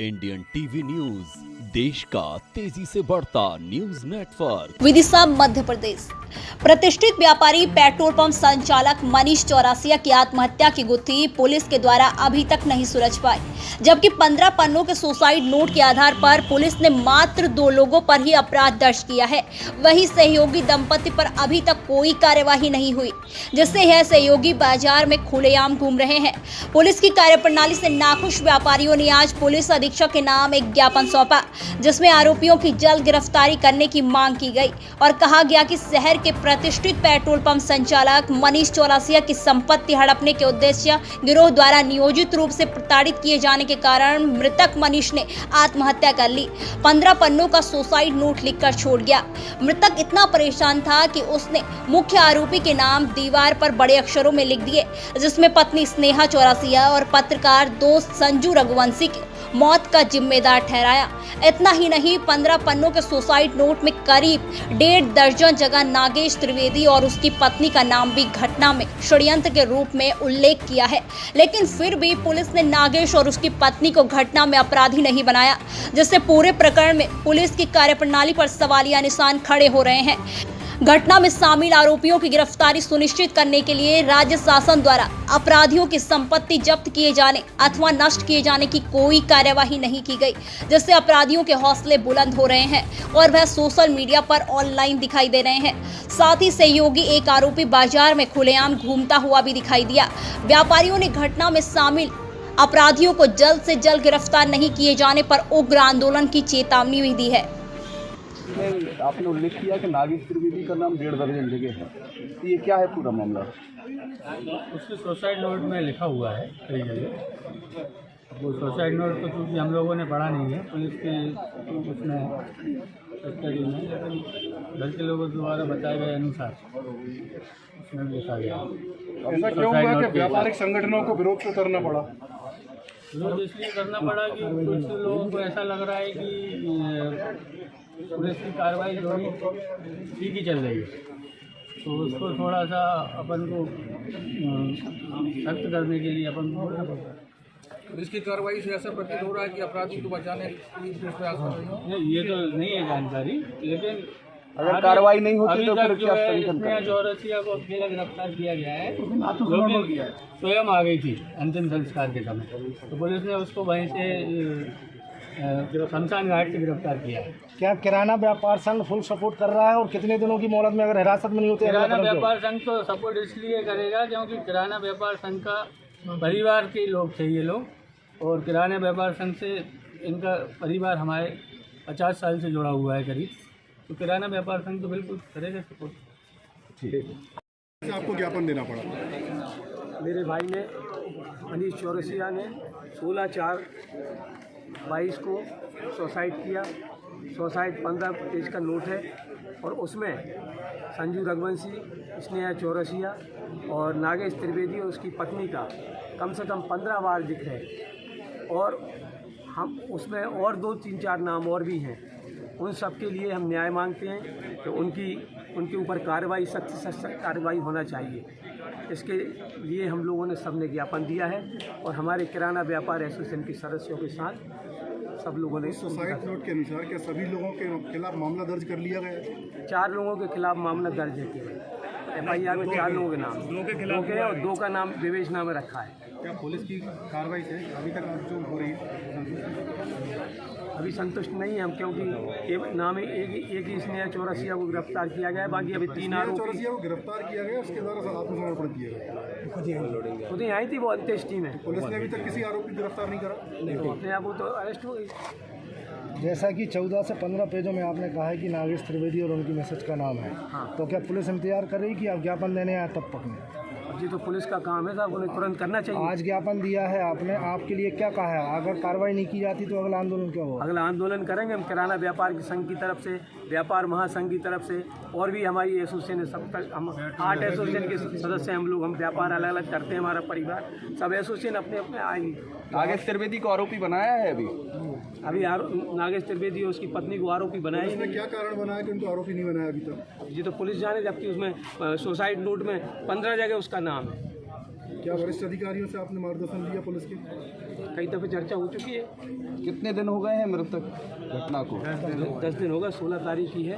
Indian TV news, देश का तेजी से बढ़ता न्यूज नेटवर्क। विदिशा मध्य प्रदेश। प्रतिष्ठित व्यापारी पेट्रोल पंप संचालक मनीष चौरसिया की आत्महत्या की गुत्थी पुलिस के द्वारा अभी तक नहीं सुलझ पाई, जबकि 15 पन्नों के सुसाइड नोट के आधार पर पुलिस ने मात्र 2 लोगों पर ही अपराध दर्ज किया है। वहीं सहयोगी दंपति पर अभी तक कोई कार्यवाही नहीं हुई, जिससे यह सहयोगी बाजार में खुलेआम घूम रहे हैं। पुलिस की कार्यप्रणाली से नाखुश व्यापारियों ने आज पुलिस अधीक्षक के नाम एक ज्ञापन सौंपा, जिसमें आरोपियों की जल्द गिरफ्तारी करने की मांग की गई और कहा गया कि शहर के प्रतिष्ठित पेट्रोल पंप संचालक मनीष चौरसिया की संपत्ति हड़पने के उद्देश्य गिरोह द्वारा नियोजित रूप से प्रताड़ित किए जाने के कारण मृतक मनीष ने आत्महत्या कर ली। 15 पन्नों का सुसाइड नोट लिखकर छोड़ गया। मृतक इतना परेशान था कि उसने मुख्य आरोपी के नाम दीवार पर बड़े अक्षरों में लिख दिए, जिसमें पत्नी स्नेहा चौरसिया और पत्रकार दोस्त संजू रघुवंशी की मौत का जिम्मेदार ठहराया। इतना ही नहीं, 15 पन्नों के सुसाइड नोट में करीब 1.5 दर्जन जगह नागेश त्रिवेदी और उसकी पत्नी का नाम भी घटना में षड्यंत्र के रूप में उल्लेख किया है। लेकिन फिर भी पुलिस ने नागेश और उसकी पत्नी को घटना में अपराधी नहीं बनाया, जिससे पूरे प्रकरण में पुलिस की कार्यप्रणाली पर सवालिया निशान खड़े हो रहे हैं। घटना में शामिल आरोपियों की गिरफ्तारी सुनिश्चित करने के लिए राज्य शासन द्वारा अपराधियों की संपत्ति जब्त किए जाने अथवा नष्ट किए जाने की कोई कार्यवाही नहीं की गई, जिससे अपराधियों के हौसले बुलंद हो रहे हैं और वह सोशल मीडिया पर ऑनलाइन दिखाई दे रहे हैं। साथ ही सहयोगी एक आरोपी बाजार में खुलेआम घूमता हुआ भी दिखाई दिया। व्यापारियों ने घटना में शामिल अपराधियों को जल्द से जल्द गिरफ्तार नहीं किए जाने पर उग्र आंदोलन की चेतावनी भी दी है। आपने उल्लेख किया कि नागेश त्रिवेदी का नाम 1.5 दर्जन जगह है, तो ये क्या है पूरा मामला? उसके सुसाइड नोट में लिखा हुआ है कई जगह। वो सुसाइड नोट तो क्योंकि हम लोगों ने पढ़ा नहीं है, पुलिस के उसमें कस्टडी में, लेकिन घर के लोगों द्वारा बताए गए अनुसार उसमें लिखा गया। ऐसा क्यों हुआ कि व्यापारिक संगठनों को विरोध क्यों करना पड़ा? विरोध इसलिए करना पड़ा कि कुछ लोगों को ऐसा लग रहा है कि पुलिस की कार्रवाई जो है ठीक ही चल रही है, तो उसको थोड़ा सा अपन को सख्त करने के लिए अपन को बोलना पड़ता है। पुलिस की कार्रवाई से ऐसा प्रतीत हो रहा है कि अपराधी को बचाने की प्रयास कर रही है। ये तो नहीं है जानकारी, लेकिन अगर कार्रवाई नहीं होती तो फिर क्या स्नेहा चौरसिया को अकेला गिरफ्तार किया गया है, जो कि स्वयं आ गई थी अंतिम संस्कार के समय, तो पुलिस ने उसको वहीं से शमशान घाट से गिरफ्तार किया है। क्या किराना व्यापार संघ फुल सपोर्ट कर रहा है और कितने दिनों की मोहलत में अगर हिरासत में नहीं होते? किराना व्यापार संघ तो सपोर्ट इसलिए करेगा क्योंकि किराना व्यापार संघ का परिवार के लोग थे ये लोग, और किराना व्यापार संघ से इनका परिवार हमारे 50 साल से जुड़ा हुआ है करीब, तो किराना व्यापार संघ तो बिल्कुल करेगा सपोर्ट। ठीक है। आपको ज्ञापन देना पड़ा? मेरे भाई ने मनीष चौरसिया ने 16/4/22 को सुसाइड किया। सुसाइड 15 पेज का नोट है और उसमें संजू रघुवंशी, स्नेहा चौरसिया और नागेश त्रिवेदी और उसकी पत्नी का कम से कम 15 बार जिक्र है, और हम उसमें और 2-3-4 नाम और भी हैं। उन सब के लिए हम न्याय मांगते हैं कि उनके ऊपर कार्रवाई, सख्त से सख्त कार्रवाई होना चाहिए। इसके लिए हम लोगों ने सबने ज्ञापन दिया है और हमारे किराना व्यापार एसोसिएशन के सदस्यों के साथ सब लोगों ने। सुसाइड नोट के अनुसार क्या सभी लोगों के खिलाफ मामला दर्ज कर लिया गया? 4 लोगों के खिलाफ मामला दर्ज है केवल। FIR में 4 लोगों के नाम, 2 के खिलाफ है और 2 का नाम विवेचना में रखा है। क्या पुलिस की कार्रवाई से अभी तक जो हो रही है अभी संतुष्ट नहीं है हम, क्योंकि नाम एक ही स्नेहा चौरसिया को गिरफ्तार किया गया है, बाकी अभी 3 आरोपी चौरसिया को गिरफ्तार किया गया, उसके द्वारा आत्मसमर्पण किया गया। खुद ही आई थी वो अंत्येष्टि में। पुलिस ने अभी तक किसी आरोपी गिरफ्तार नहीं करा? तो अपने आप वो तो अरेस्ट हो गई। जैसा कि 14 से 15 पेजों में आपने कहा है कि नागेश त्रिवेदी और उनकी मिसेज का नाम है, तो क्या पुलिस इंतजार कर रही कि आप ज्ञापन देने आए तब पकड़े? जी, तो पुलिस का काम है साहब, उन्हें तुरंत करना चाहिए। आज ज्ञापन दिया है आपने, आपके लिए क्या कहा है? अगर कार्रवाई नहीं की जाती तो अगला आंदोलन क्या होगा? अगला आंदोलन करेंगे हम किराना व्यापार की संघ की तरफ से, व्यापार महासंघ की तरफ से, और भी हमारी एसोसिएशन है। सब तक हम 8 एसोसिएशन के सदस्य हैं हम लोग। हम व्यापार अलग अलग करते हैं, हमारा परिवार सब एसोसिएशन अपने अपने आएंगे। नागेश त्रिवेदी को आरोपी बनाया है अभी नागेश त्रिवेदी और उसकी पत्नी को आरोपी बनाया ही नहीं। क्या कारण बनाया कि उनको आरोपी नहीं बनाया अभी तक? ये तो पुलिस जाने, जबकि उसमें सुसाइड नोट में 15 जगह उसका नाम है। क्या वरिष्ठ अधिकारियों से आपने मार्गदर्शन लिया पुलिस के? कई दफ़े चर्चा हो चुकी है। कितने दिन हो गए हैं मृतक घटना को? 10 दिन होगा, 16 तारीख की है।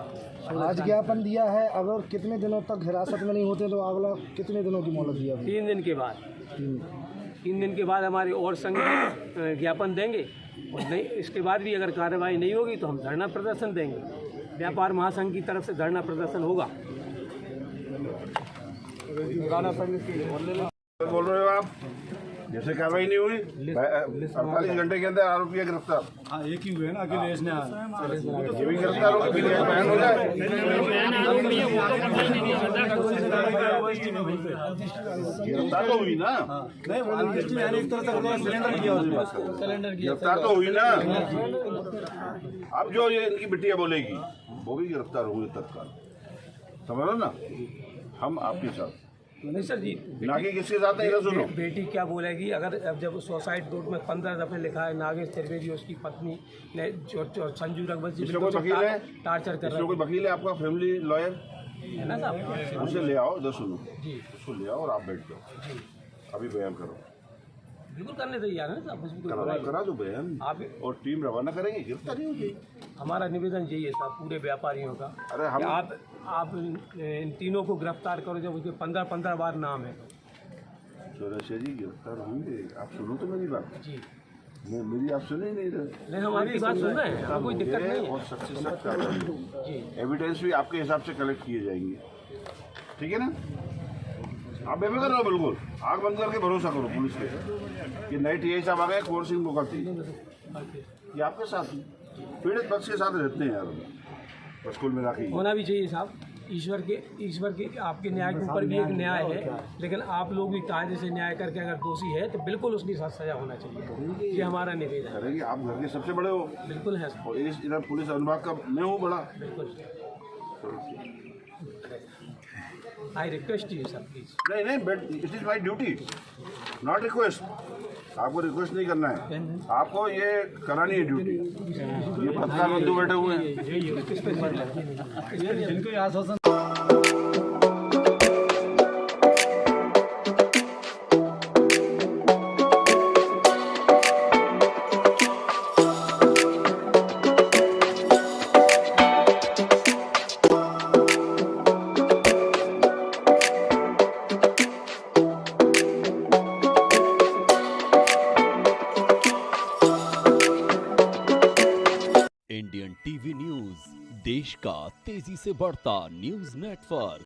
आज ज्ञापन दिया है, अगर कितने दिनों तक हिरासत में नहीं होते तो अगला कितने दिनों की मोहलत दिया? 3 दिन के बाद 3 दिन के बाद हमारे और संघ ज्ञापन देंगे, और नहीं इसके बाद भी अगर कार्रवाई नहीं होगी तो हम धरना प्रदर्शन देंगे। व्यापार महासंघ की तरफ से धरना प्रदर्शन होगा। बोल रहे हो आप? जैसे कार्रवाई नहीं हुई 48 घंटे के अंदर आरोपी है गिरफ्तार। हाँ, एक ही हुए ना, अखिलेश ने ये भी गिरफ्तार हो गए, बयान हो जाए। गिरफ्तार तो हुई ना, गिरफ्तार तो हुई ना। अब जो ये इनकी बिटिया बोलेगी वो भी गिरफ्तार होगी तत्काल, समझ लो ना। हम आपके साथ नहीं सर जी, ना कि किसके साथ नहीं। सुनो, बेटी क्या बोलेगी? अगर अब जब सुसाइड नोट में 15 दफ़े लिखा है नागेश त्रिवेदी उसकी पत्नी ने संजू रघुवंशी इसमें कोई वकील है? टार्चर कर रहा इसमें कोई वकील है आपका, फैमिली लॉयर है ना साहब? उसे ले आओ। इधर सुनो, जी उसको ले आओ और आप बैठ जाओ, अभी बयान करो। बिल्कुल करने तैयार है ना साहब, उसमें कोई करा बुराई करा दो बयान, आप और टीम रवाना करेंगे, गिरफ्तारी हो जाएगी। हमारा निवेदन यही है साहब पूरे व्यापारियों का। अरे हम कि आप इन तीनों को गिरफ्तार करो जब उसके 15 बार नाम है। चौरसिया जी गिरफ्तार होंगे, आप सुनो तो मेरी बात। जी मेरी आप सुने ही नहीं रहे। नहीं, हम आपकी बात सुन रहे हैं, हमें कोई दिक्कत नहीं है। और सख्त से सख्त कार्रवाई, जी एविडेंस भी आपके हिसाब से कलेक्ट किए जाएंगे, ठीक है ना। आप बेफिक्र रहो, बिल्कुल आँख बंद करके भरोसा करो पुलिस पे कि नए टीआई साहब आ गए, कुंवर सिंह मुखर्जी, ये आपके साथ पीड़ित पक्ष के साथ रहते हैं यार, बस कुल मिला के होना भी चाहिए साहब। ईश्वर के आपके न्याय के ऊपर भी एक न्याय है, लेकिन आप लोग भी कायदे से न्याय करके अगर दोषी है तो बिल्कुल उसकी साथ सजा होना चाहिए। ये हमारा निवेदन है। करेंगे। आप घर के सबसे बड़े हो, बिल्कुल है और इधर पुलिस अनुभाग का मैं हूँ बड़ा। बिल्कुल। I request you sir please. नहीं but it is my duty, not request. आपको रिक्वेस्ट नहीं करना है, आपको ये करानी है ड्यूटी। ये पत्रकार बंधु बैठे हुए हैं, जिनको ये आश्वासन इंडियन टीवी न्यूज, देश का तेजी से बढ़ता न्यूज नेटवर्क।